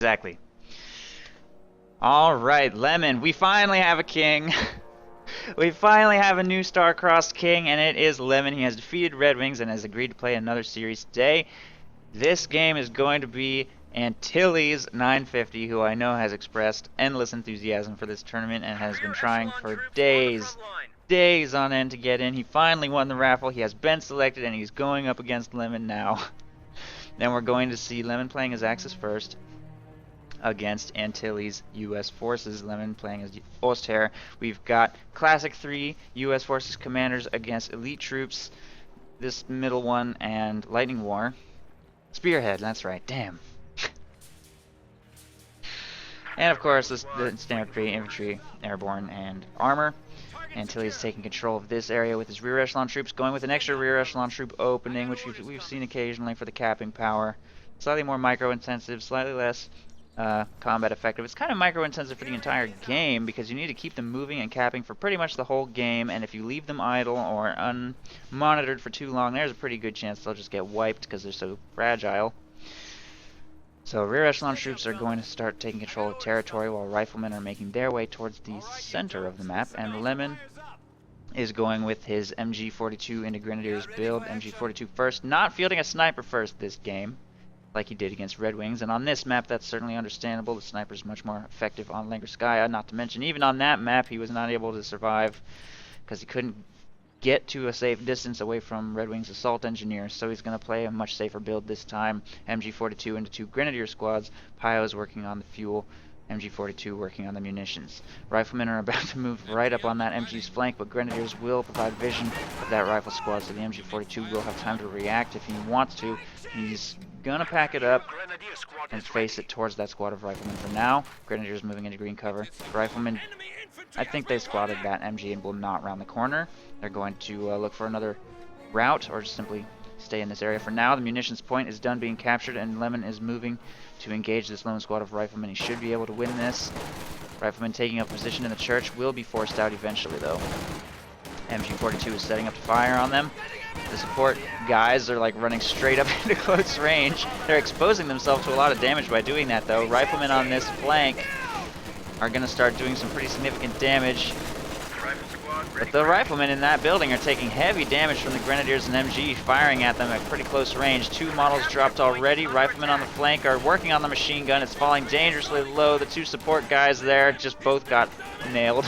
Exactly. All right, Lemon, we finally have a king. We finally have a new star-crossed king, and it is Lemon. He has defeated Red Wings and has agreed to play another series today. This game is going to be Antilles950, who I know has expressed endless enthusiasm for this tournament and has been trying for days on end to get in. He finally won the raffle. He has been selected, and he's going up against Lemon now. Then we're going to see Lemon playing his Axis first against Antilles U.S. Forces. Lemon playing as Oster. We've got Classic 3 U.S. Forces commanders against Elite Troops, this middle one, and Lightning War. Spearhead, that's right, damn. And of course, the standard infantry, airborne, and armor. Antilles is taking control of this area with his rear echelon troops, going with an extra rear echelon troop opening, which we've seen occasionally for the capping power. Slightly more micro-intensive, slightly less combat effective. It's kind of micro-intensive for the entire game because you need to keep them moving and capping for pretty much the whole game, and if you leave them idle or unmonitored for too long, there's a pretty good chance they'll just get wiped because they're so fragile. So rear echelon troops are going to start taking control of territory while riflemen are making their way towards the center of the map, and Lemon is going with his MG42 into Grenadiers build. MG42 first, not fielding a sniper first this game, like he did against Red Wings, and on this map that's certainly understandable. The sniper is much more effective on Langerskaya, not to mention even on that map he was not able to survive because he couldn't get to a safe distance away from Red Wings assault engineers, so he's going to play a much safer build this time. MG42 into 2 Grenadier squads, Pio is working on the fuel, MG42 working on the munitions. Riflemen are about to move right up on that MG's flank, but Grenadiers will provide vision of that rifle squad, so the MG42 will have time to react if he wants to. He's gonna pack it up and face it towards that squad of riflemen for now. Grenadiers moving into green cover. Riflemen, I think they spotted that MG and will not round the corner. They're going to look for another route or just simply stay in this area for now. The munitions point is done being captured, and Lemon is moving to engage this lone squad of riflemen. He should be able to win this. Riflemen taking up position in the church will be forced out eventually, though. MG42 is setting up to fire on them. The support guys are like running straight up into close range. They're exposing themselves to a lot of damage by doing that, though. Riflemen on this flank are going to start doing some pretty significant damage. But the riflemen in that building are taking heavy damage from the Grenadiers and MG firing at them at pretty close range. 2 models dropped already. Riflemen on the flank are working on the machine gun. It's falling dangerously low. The 2 support guys there just both got nailed.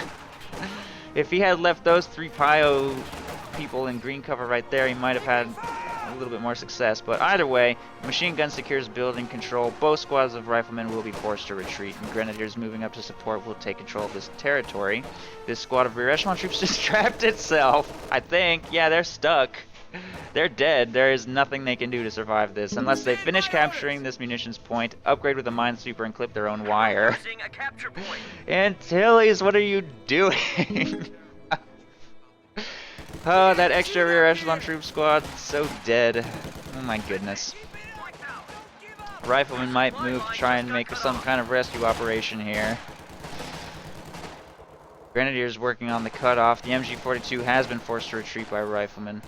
If he had left those 3 Pio people in green cover right there, he might have had a little bit more success. But either way, machine gun secures building control. Both squads of riflemen will be forced to retreat, and Grenadiers moving up to support will take control of this territory. This squad of rear echelon troops just trapped itself, I think. Yeah, they're stuck. They're dead. There is nothing they can do to survive this unless they finish capturing this munitions point, upgrade with a minesweeper, and clip their own wire. Antilles, what are you doing? Oh, that extra rear echelon troop squad, so dead. Oh my goodness. Riflemen might move to try and make some kind of rescue operation here. Grenadiers working on the cutoff. The MG42 has been forced to retreat by riflemen.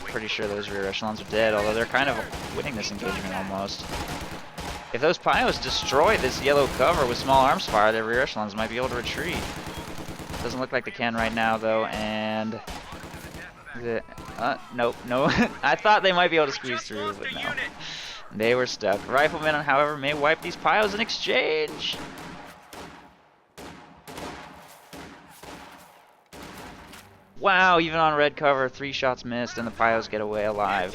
Pretty sure those rear echelons are dead, although they're kind of winning this engagement almost. If those Pios destroy this yellow cover with small arms fire, their rear echelons might be able to retreat. Doesn't look like they can right now, though, and... nope, no. I thought they might be able to squeeze through, but no. They were stuck. Riflemen, however, may wipe these Pios in exchange. Wow, even on red cover, 3 shots missed, and the Pios get away alive.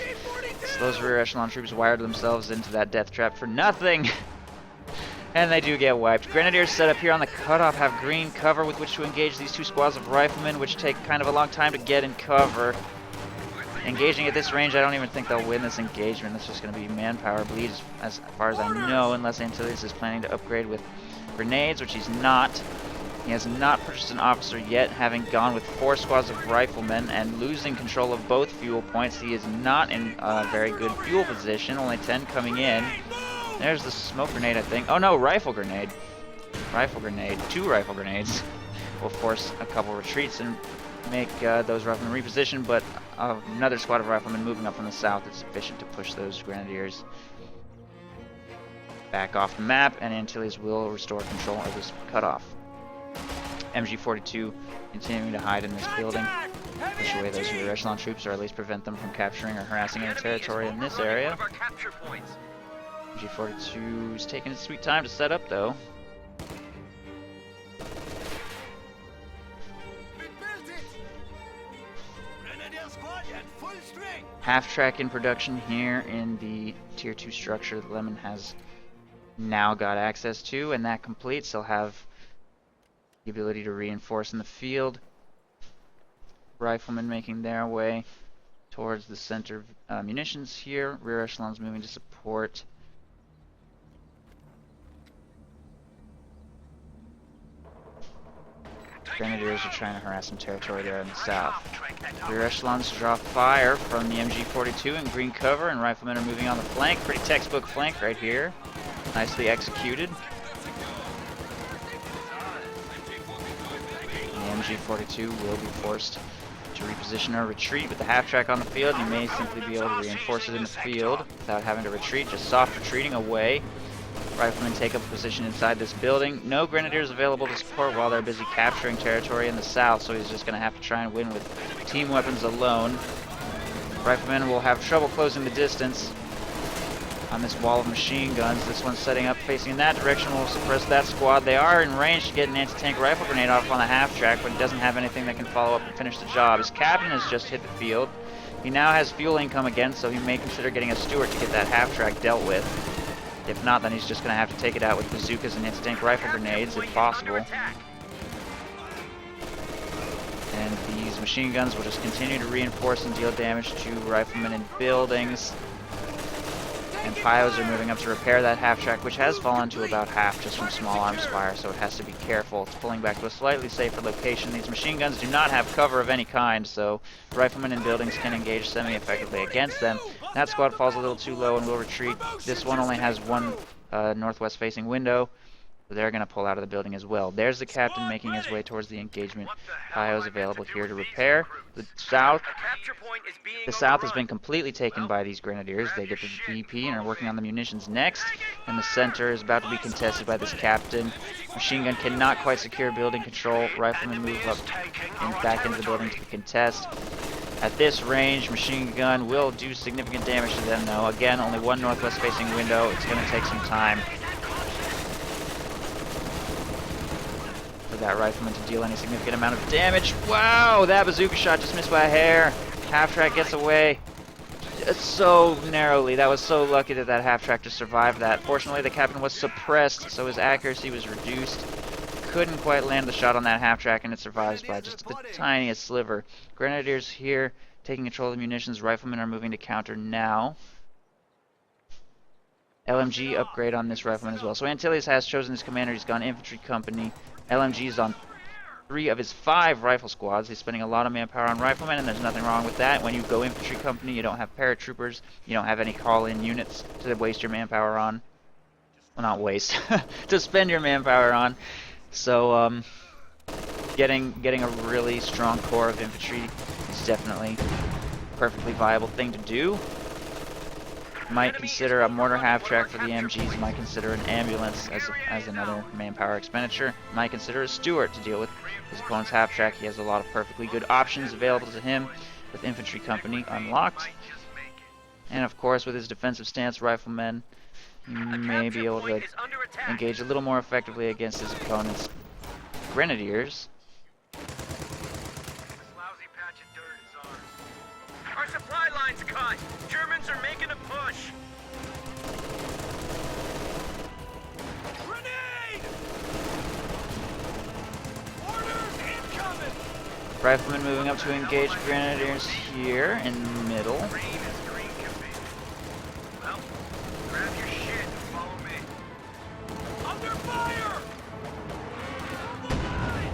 So those rear echelon troops wired themselves into that death trap for nothing. And they do get wiped. Grenadiers set up here on the cutoff have green cover with which to engage these 2 squads of riflemen, which take kind of a long time to get in cover. Engaging at this range, I don't even think they'll win this engagement. It's just going to be manpower bleed as far as I know, unless Antilles is planning to upgrade with grenades, which he's not. He has not purchased an officer yet, having gone with 4 squads of riflemen and losing control of both fuel points. He is not in a very good fuel position, only 10 coming in. There's the smoke grenade, I think. Oh no, rifle grenade. Rifle grenade. 2 rifle grenades will force a couple retreats and make those riflemen reposition, but another squad of riflemen moving up from the south is sufficient to push those Grenadiers. back off the map, and Antilles will restore control of this cutoff. MG42 continuing to hide in this building, push away those rear echelon troops, or at least prevent them from capturing or harassing any territory in this area. MG42 is taking its sweet time to set up, though. Half-track in production here in the Tier 2 structure that Lemon has now got access to, and that completes. They'll have the ability to reinforce in the field. Riflemen making their way towards the center of munitions here. Rear echelons moving to support. Grenadiers are trying to harass some territory there in the south. Rear echelons draw fire from the MG42 in green cover, and riflemen are moving on the flank. Pretty textbook flank right here. Nicely executed. And the MG42 will be forced to reposition or retreat with the half-track on the field. You may simply be able to reinforce it in the field without having to retreat, just soft retreating away. Riflemen take up a position inside this building. No grenadiers available to support while they're busy capturing territory in the south, so he's just going to have to try and win with team weapons alone. Riflemen will have trouble closing the distance on this wall of machine guns. This one's setting up facing in that direction, will suppress that squad. They are in range to get an anti-tank rifle grenade off on the half-track, but he doesn't have anything that can follow up and finish the job. His captain has just hit the field. He now has fuel income again, so he may consider getting a Stewart to get that half-track dealt with. If not, then he's just going to have to take it out with bazookas and anti-tank rifle grenades, if possible. And these machine guns will just continue to reinforce and deal damage to riflemen in buildings. And Pios are moving up to repair that half-track, which has fallen to about half just from small arms fire, so it has to be careful. It's pulling back to a slightly safer location. These machine guns do not have cover of any kind, so riflemen in buildings can engage semi-effectively against them. That squad falls a little too low and will retreat. This one only has one northwest-facing window, so they're going to pull out of the building as well. There's the captain making his way towards the engagement. Pios available here to repair. The south has been completely taken by these grenadiers. They get the VP and are working on the munitions next. And the center is about to be contested by this captain. Machine gun cannot quite secure building control. Riflemen move up and back into the building to contest. At this range, machine gun will do significant damage to them, though. Again, only one northwest-facing window. It's going to take some time for that rifleman to deal any significant amount of damage. Wow, that bazooka shot just missed by a hair. Half-track gets away so narrowly. That was so lucky that that half-track just survived that. Fortunately, the captain was suppressed, so his accuracy was reduced. Couldn't quite land the shot on that half-track, and it survives by just the tiniest sliver. Grenadiers here taking control of the munitions. Riflemen are moving to counter now. LMG upgrade on this rifleman as well. So Antilles has chosen his commander. He's gone infantry company. LMG is on 3 of his 5 rifle squads. He's spending a lot of manpower on riflemen, and there's nothing wrong with that. When you go infantry company, you don't have paratroopers. You don't have any call-in units to waste your manpower on. Well, not waste. To spend your manpower on. So, getting a really strong core of infantry is definitely a perfectly viable thing to do. Might consider a mortar half-track for the MGs. Might consider an ambulance as another manpower expenditure. Might consider a Stewart to deal with his opponent's half-track. He has a lot of perfectly good options available to him with infantry company unlocked. And of course, with his defensive stance, riflemen may be able to engage a little more effectively against his opponent's grenadiers. Our supply line's cut. Germans are making a push. Grenade! Orders incoming. Riflemen moving up to engage grenadiers here in the middle. Well, grab your shit and follow me. Under fire! Hold the line!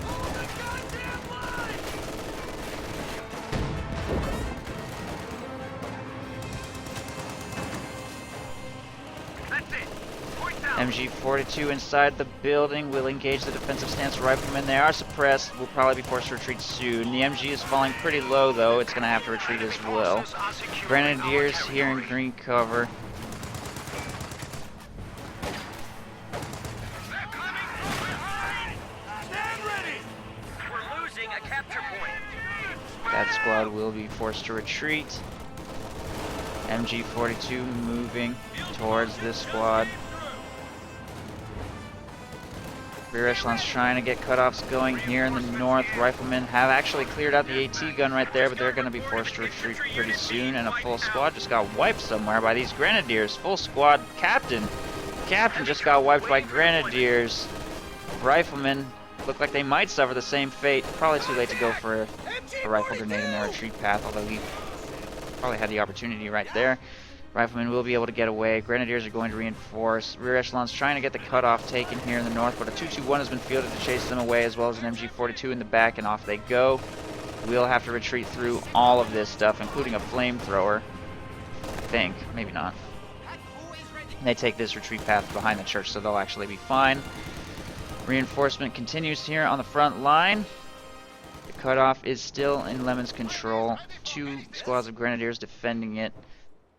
Hold the goddamn line! That's it. Point down. MG42 inside the building will engage the defensive stance riflemen. They are suppressed. Will probably be forced to retreat soon. The MG is falling pretty low, though. It's going to have to retreat as well. Grenadiers here in green cover. squad will be forced to retreat. MG42 moving towards this squad. Rear echelons trying to get cutoffs going here in the north. Riflemen have actually cleared out the AT gun right there, but they're going to be forced to retreat pretty soon. And a full squad just got wiped somewhere by these grenadiers. Full squad captain. Captain just got wiped by grenadiers. Riflemen look like they might suffer the same fate. Probably too late to go for a rifle grenade in their retreat path, although he probably had the opportunity right there. Riflemen will be able to get away. Grenadiers are going to reinforce. Rear echelons trying to get the cutoff taken here in the north, but a 221 has been fielded to chase them away, as well as an MG42 in the back, and off they go. We'll have to retreat through all of this stuff, including a flamethrower. I think. Maybe not. And they take this retreat path behind the church, so they'll actually be fine. Reinforcement continues here on the front line. The cutoff is still in Lemon's control. 2 squads of grenadiers defending it.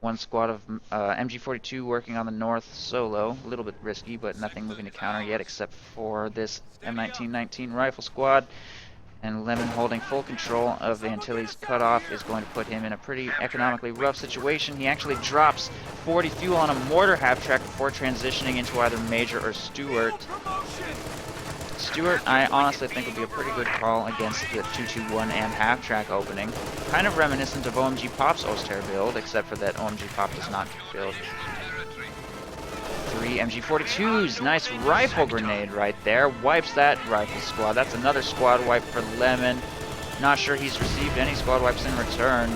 1 squad of MG42 working on the north solo. A little bit risky, but nothing moving to counter yet except for this M1919 rifle squad. And Lemon holding full control of the Antilles cutoff is going to put him in a pretty economically rough situation. He actually drops 40 fuel on a mortar half-track before transitioning into either Major or Stewart. Stewart, I honestly think, would be a pretty good call against the 221 and half-track opening. Kind of reminiscent of OMG Pop's Oster build, except for that OMG Pop does not build 3 MG42s. Nice rifle grenade right there. Wipes that rifle squad. That's another squad wipe for Lemon. Not sure he's received any squad wipes in return.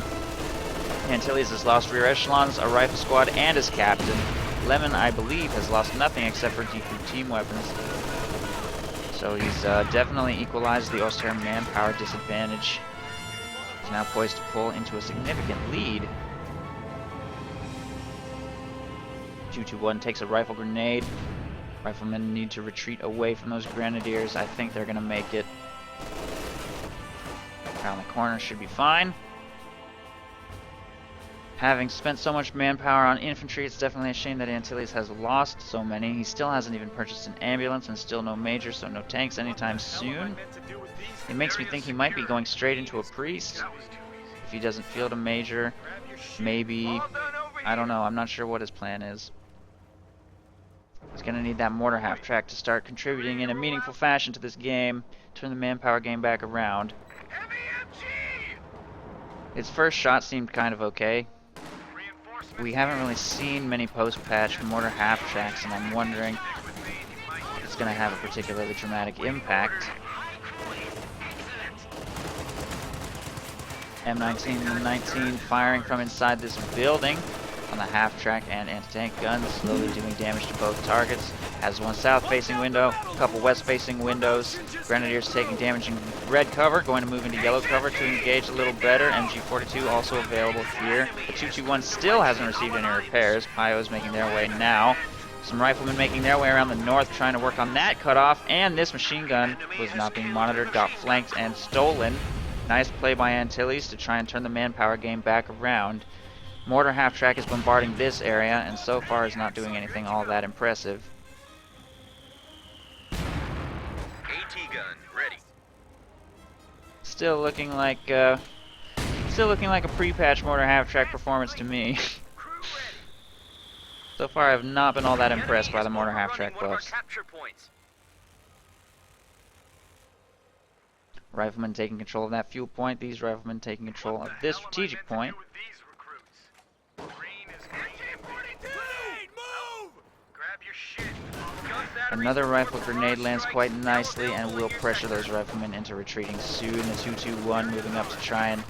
Antilles has lost rear echelons, a rifle squad, and his captain. Lemon, I believe, has lost nothing except for deep team weapons. So he's definitely equalized the Oster manpower disadvantage. He's now poised to pull into a significant lead. 221 takes a rifle grenade. Riflemen need to retreat away from those grenadiers. I think they're going to make it. Around the corner should be fine. Having spent so much manpower on infantry, it's definitely a shame that Antilles has lost so many. He still hasn't even purchased an ambulance and still no major, so no tanks anytime soon. It makes me think he might be going straight into a priest. If he doesn't field a major, maybe, I don't know, I'm not sure what his plan is. He's going to need that mortar half-track to start contributing in a meaningful fashion to this game, turn the manpower game back around. His first shot seemed kind of okay. We haven't really seen many post-patch mortar half-tracks, and I'm wondering if it's going to have a particularly dramatic impact. M1919 firing from inside this building on the half-track and anti-tank guns, slowly doing damage to both targets. Has one south-facing window, a couple west-facing windows. Grenadiers taking damage in red cover, going to move into yellow cover to engage a little better. MG42 also available here. The 221 still hasn't received any repairs. Pio's making their way now. Some riflemen making their way around the north, trying to work on that cutoff. And this machine gun was not being monitored, got flanked and stolen. Nice play by Antilles to try and turn the manpower game back around. Mortar half-track is bombarding this area, and so far is not doing anything all that impressive. AT gun ready. Still looking like a pre-patch mortar half-track performance to me. So far, I've not been all that impressed by the mortar half-track buffs. Riflemen taking control of that fuel point. These riflemen taking control of this strategic point. Another rifle grenade lands quite nicely and will pressure those riflemen into retreating soon. The 221 moving up to try and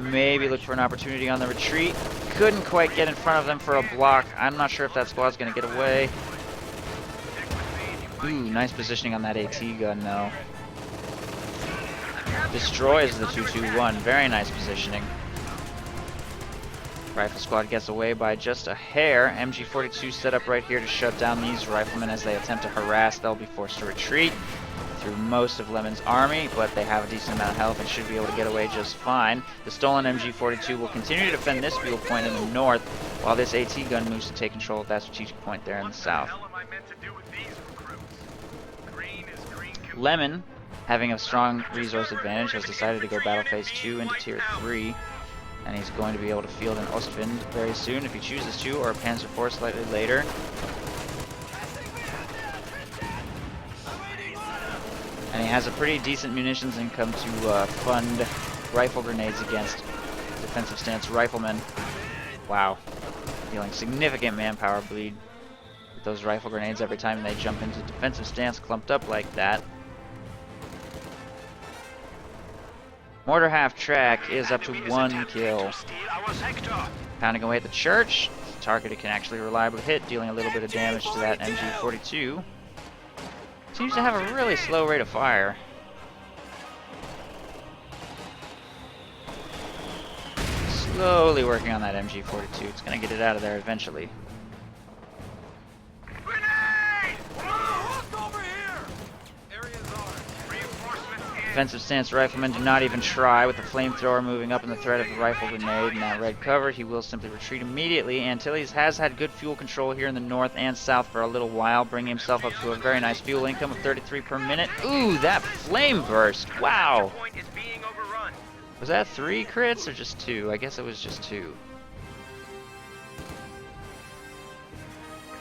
maybe look for an opportunity on the retreat. Couldn't quite get in front of them for a block. I'm not sure if that squad's going to get away. Ooh, nice positioning on that AT gun though. Destroys the 221. Very nice positioning. Rifle squad gets away by just a hair. MG42 set up right here to shut down these riflemen as they attempt to harass. They'll be forced to retreat through most of Lemon's army, but they have a decent amount of health and should be able to get away just fine. The stolen MG42 will continue to defend this fuel point in the north, while this AT gun moves to take control of that strategic point there in the south. Lemon having a strong resource advantage, has decided to go battle phase 2 into tier 3. And he's going to be able to field an Ostwind very soon if he chooses to, or a Panzer IV slightly later. And he has a pretty decent munitions income to fund rifle grenades against defensive stance riflemen. Wow. Dealing significant manpower bleed with those rifle grenades every time they jump into defensive stance clumped up like that. Mortar half track is up to 1 kill. Pounding away at the church. Target it can actually reliably hit, dealing a little bit of damage to that MG42. Seems to have a really slow rate of fire. Slowly working on that MG42. It's going to get it out of there eventually. Defensive stance riflemen do not even try, with the flamethrower moving up in the threat of the rifle grenade and that red cover. He will simply retreat immediately. Antilles has had good fuel control here in the north and south for a little while, bringing himself up to a very nice fuel income of 33 per minute. Ooh, that flame burst! Wow! Was that 3 crits or just 2? I guess it was just 2.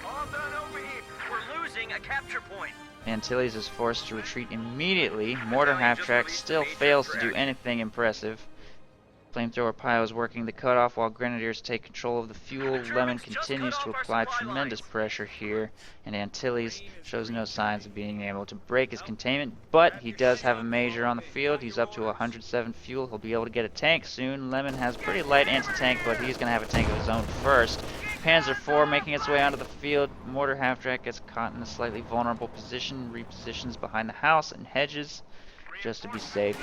All done over here. We're losing a capture point. Antilles is forced to retreat immediately. Mortar half-track still fails to do anything impressive. Flamethrower Pio is working the cutoff while Grenadiers take control of the fuel. Lemon continues to apply tremendous pressure here, and Antilles shows no signs of being able to break his containment, but he does have a major on the field. He's up to 107 fuel. He'll be able to get a tank soon. Lemon has pretty light anti-tank, but he's going to have a tank of his own first. Panzer IV making its way onto the field. Mortar half-track gets caught in a slightly vulnerable position, repositions behind the house and hedges just to be safe.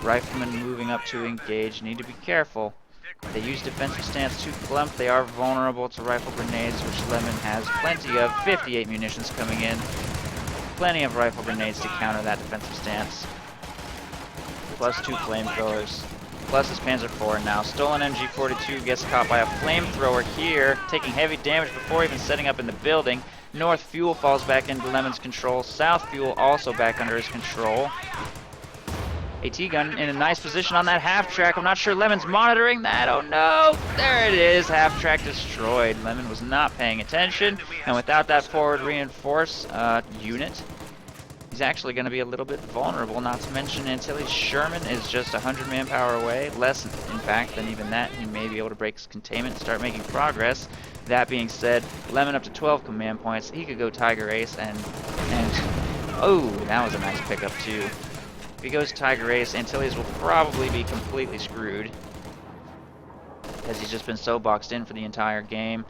Riflemen moving up to engage need to be careful. If they use defensive stance too clump, they are vulnerable to rifle grenades, which Lemon has plenty of. 58 munitions coming in. Plenty of rifle grenades to counter that defensive stance. Plus 2 flamethrowers. Plus his Panzer IV now. Stolen MG42 gets caught by a flamethrower here, taking heavy damage before even setting up in the building. North fuel falls back into Lemon's control. South fuel also back under his control. AT gun in a nice position on that half-track. I'm not sure Lemon's monitoring that. Oh no! There it is. Half-track destroyed. Lemon was not paying attention. And without that forward reinforce unit, he's actually going to be a little bit vulnerable. Not to mention Antilles Sherman is just 100 manpower away. Less, in fact, than even that. He may be able to break his containment and start making progress. That being said, Lemon up to 12 command points. He could go Tiger Ace and oh, that was a nice pickup too. If he goes Tiger Ace, Antilles will probably be completely screwed, as he's just been so boxed in for the entire game.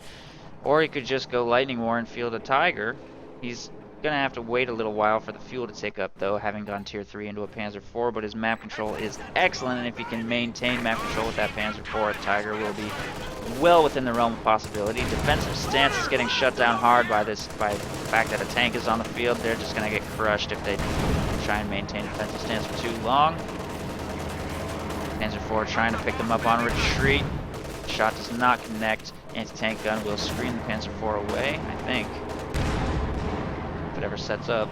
Or he could just go Lightning War and field a Tiger. He's gonna have to wait a little while for the fuel to tick up though, having gone tier 3 into a Panzer IV, but his map control is excellent, and if he can maintain map control with that Panzer IV, Tiger will be well within the realm of possibility. Defensive stance is getting shut down hard by the fact that a tank is on the field. They're just gonna get crushed if they try and maintain defensive stance for too long. Panzer IV trying to pick them up on retreat. Shot does not connect. Anti-tank gun will screen the Panzer IV away, I think. If it ever sets up.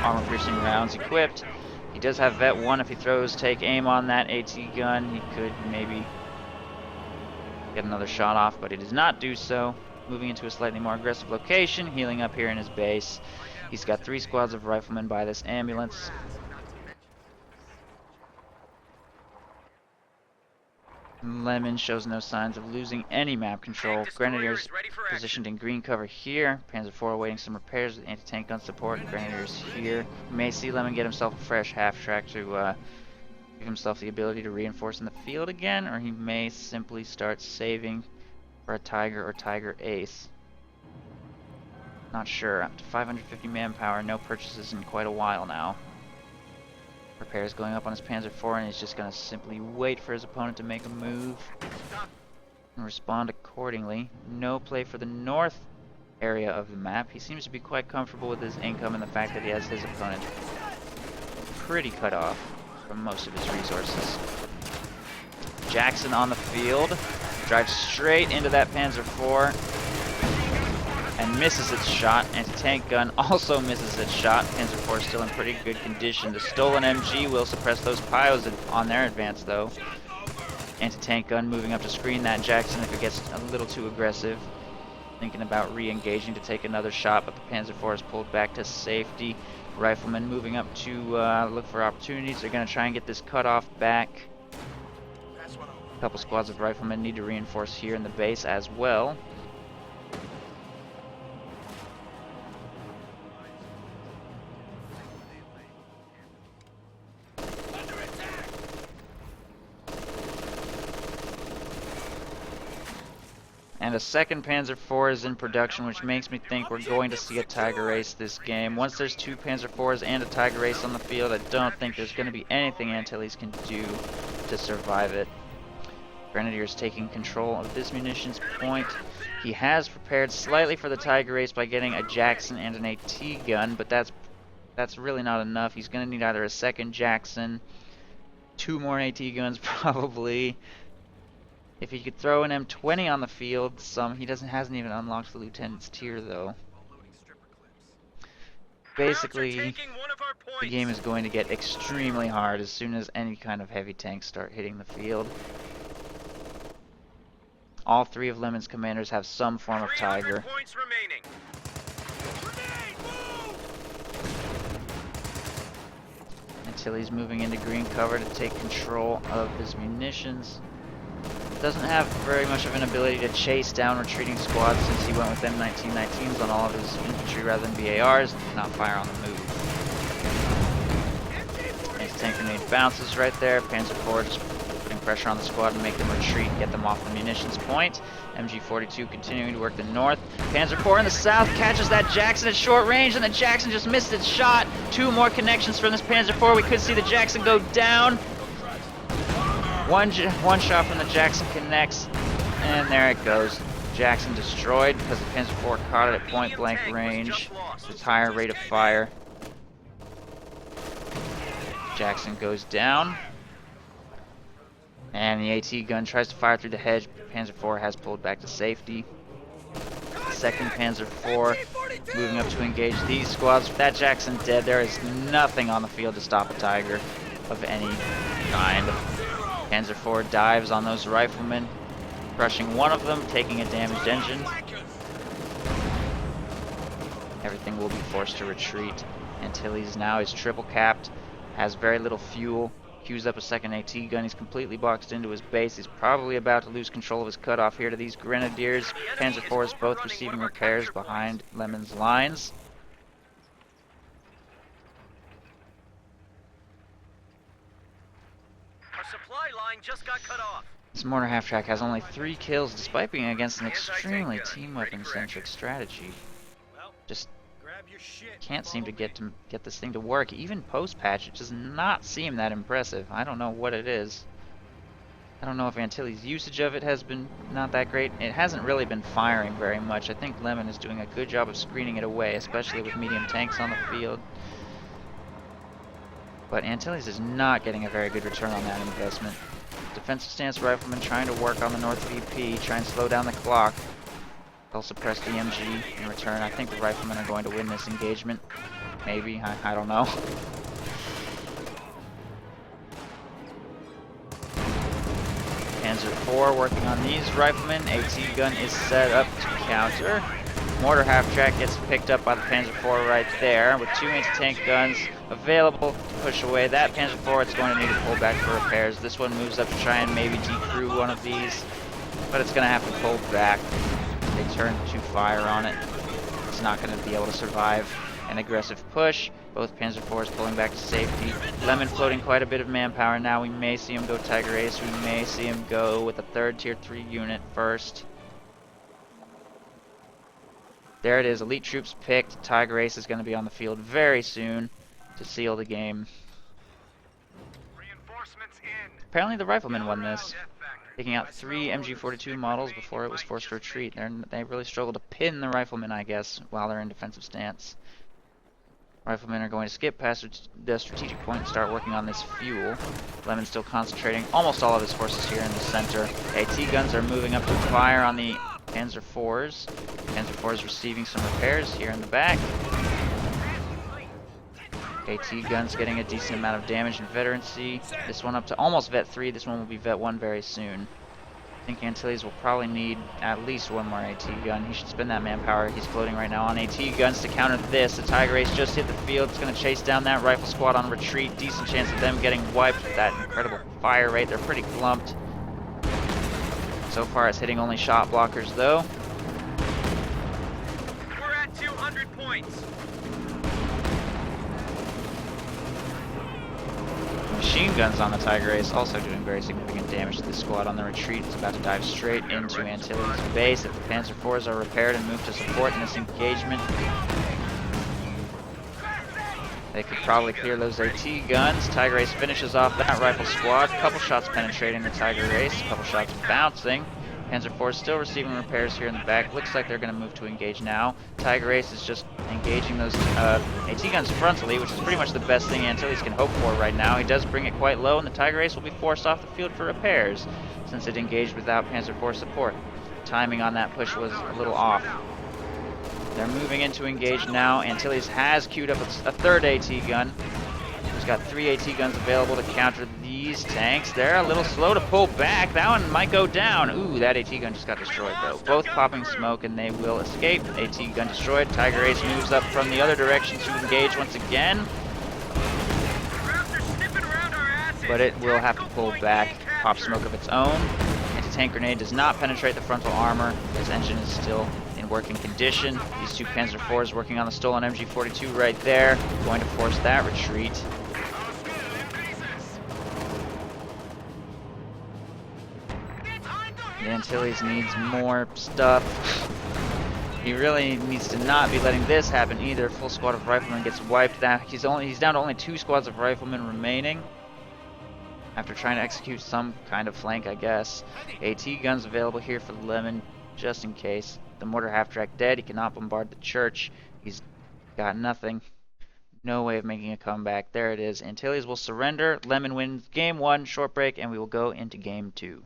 Armor-piercing rounds equipped. He does have Vet 1 if he throws take aim on that AT gun. He could maybe get another shot off, but he does not do so. Moving into a slightly more aggressive location, healing up here in his base. He's got 3 squads of riflemen by this ambulance. Lemon shows no signs of losing any map control. Grenadiers positioned in green cover here. Panzer IV awaiting some repairs with anti-tank gun support. Grenadiers here. You may see Lemon get himself a fresh half-track to give himself the ability to reinforce in the field again, or he may simply start saving for a Tiger or Tiger Ace. Not sure. Up to 550 manpower, no purchases in quite a while now. Repairs going up on his Panzer IV, and he's just going to simply wait for his opponent to make a move and respond accordingly. No play for the north area of the map. He seems to be quite comfortable with his income and the fact that he has his opponent pretty cut off from most of his resources. Jackson on the field, drives straight into that Panzer IV, Rifleman misses its shot. Anti-tank gun also misses its shot. Panzer IV still in pretty good condition. The stolen MG will suppress those Pios on their advance, though. Anti-tank gun moving up to screen that Jackson if it gets a little too aggressive. Thinking about re-engaging to take another shot, but the Panzer IV is pulled back to safety. Riflemen moving up to look for opportunities. They're going to try and get this cutoff back. A couple squads of riflemen need to reinforce here in the base as well. And a second Panzer IV is in production, which makes me think we're going to see a Tiger Ace this game. Once there's two Panzer IVs and a Tiger Ace on the field, I don't think there's going to be anything Antilles can do to survive it. Grenadier's taking control of this munitions point. He has prepared slightly for the Tiger Ace by getting a Jackson and an AT gun, but that's really not enough. He's going to need either a second Jackson, 2 more AT guns probably. If he could throw an M20 on the field, he hasn't even unlocked the lieutenant's tier though. Basically, the game is going to get extremely hard as soon as any kind of heavy tanks start hitting the field. All 3 of Lemon's commanders have some form of Tiger. Antilles moving into green cover to take control of his munitions. Doesn't have very much of an ability to chase down retreating squads since he went with M1919s on all of his infantry rather than BARs and cannot fire on the move. Anti-tank grenade bounces right there. Panzer IV just putting pressure on the squad to make them retreat and get them off the munitions point. MG42 continuing to work the north. Panzer IV in the south catches that Jackson at short range, and the Jackson just missed its shot. 2 more connections from this Panzer IV. We could see the Jackson go down. One shot from the Jackson connects, and there it goes. Jackson destroyed because the Panzer IV caught it at point blank range with higher rate of fire. Jackson goes down, and the AT gun tries to fire through the hedge, but Panzer IV has pulled back to safety. Second Panzer IV moving up to engage these squads. With that Jackson dead, there is nothing on the field to stop a Tiger of any kind. Panzer IV dives on those riflemen, crushing one of them, taking a damaged engine. Everything will be forced to retreat. Antilles now is triple capped, has very little fuel, queues up a second AT gun. He's completely boxed into his base. He's probably about to lose control of his cutoff here to these Grenadiers. Panzer IVs both receiving repairs behind Lemon's lines. Supply line just got cut off. This mortar half-track has only 3 kills despite being against an extremely team weapon-centric strategy. Just can't seem to get this thing to work. Even post-patch, it does not seem that impressive. I don't know what it is. I don't know if Antilles' usage of it has been not that great. It hasn't really been firing very much. I think Lemon is doing a good job of screening it away, especially with medium tanks on the field. But Antilles is not getting a very good return on that investment. Defensive stance riflemen trying to work on the north VP, try and slow down the clock. They'll suppress the MG in return. I think the riflemen are going to win this engagement. Maybe, I don't know. Panzer IV working on these riflemen. AT gun is set up to counter. Mortar half-track gets picked up by the Panzer IV right there, with 2 anti-tank guns available to push away that Panzer IV. It's going to need to pull back for repairs. This one moves up to try and maybe decrew one of these, but it's going to have to pull back. They turn to fire on it. It's not going to be able to survive an aggressive push. Both Panzer IVs pulling back to safety. Lemon floating quite a bit of manpower now. We may see him go Tiger Ace. We may see him go with a 3rd tier 3 unit first. There it is, elite troops picked. Tiger Ace is going to be on the field very soon to seal the game. Apparently the riflemen won this, taking out 3 MG42 models before it was forced to retreat. They really struggle to pin the riflemen, I guess, while they're in defensive stance. Riflemen are going to skip past the strategic point and start working on this fuel. Lemon's still concentrating almost all of his forces here in the center. AT guns are moving up to fire on the Panzer IVs. Panzer IVs receiving some repairs here in the back. AT guns getting a decent amount of damage and veterancy. This one up to almost Vet 3. This one will be Vet 1 very soon. I think Antilles will probably need at least one more AT gun. He should spend that manpower he's floating right now on AT guns to counter this. The Tiger Ace just hit the field. It's going to chase down that rifle squad on retreat. Decent chance of them getting wiped with that incredible fire rate. They're pretty glumped. So far it's hitting only shot blockers though. We're at 200 points. Machine guns on the Tiger Ace also doing very significant damage to the squad on the retreat. It's about to dive straight into Antilles' base. If the Panzer IVs are repaired and moved to support in this engagement, they could probably clear those AT guns. Tiger Ace finishes off that rifle squad. Couple shots penetrating the Tiger Ace, couple shots bouncing. Panzer IV still receiving repairs here in the back. Looks like they're going to move to engage now. Tiger Ace is just engaging those AT guns frontally, which is pretty much the best thing Antilles can hope for right now. He does bring it quite low, and the Tiger Ace will be forced off the field for repairs, since it engaged without Panzer IV support. Timing on that push was a little off. They're moving in to engage now. Antilles has queued up a third AT gun. He's got 3 AT guns available to counter these tanks. They're a little slow to pull back. That one might go down. Ooh, that AT gun just got destroyed though. Both popping smoke and they will escape. AT gun destroyed. Tiger Ace moves up from the other direction to engage once again. But it will have to pull back. Pop smoke of its own. Anti-tank grenade does not penetrate the frontal armor. His engine is still in working condition. These two Panzer IVs working on the stolen MG42 right there. Going to force that retreat. The Antilles needs more stuff. He really needs to not be letting this happen either. Full squad of riflemen gets wiped. Now he's down to only 2 squads of riflemen remaining. After trying to execute some kind of flank, I guess. AT guns available here for Lemon, just in case. The mortar half-track dead. He cannot bombard the church. He's got nothing. No way of making a comeback. There it is. Antilles will surrender. Lemon wins game 1, short break, and we will go into game 2.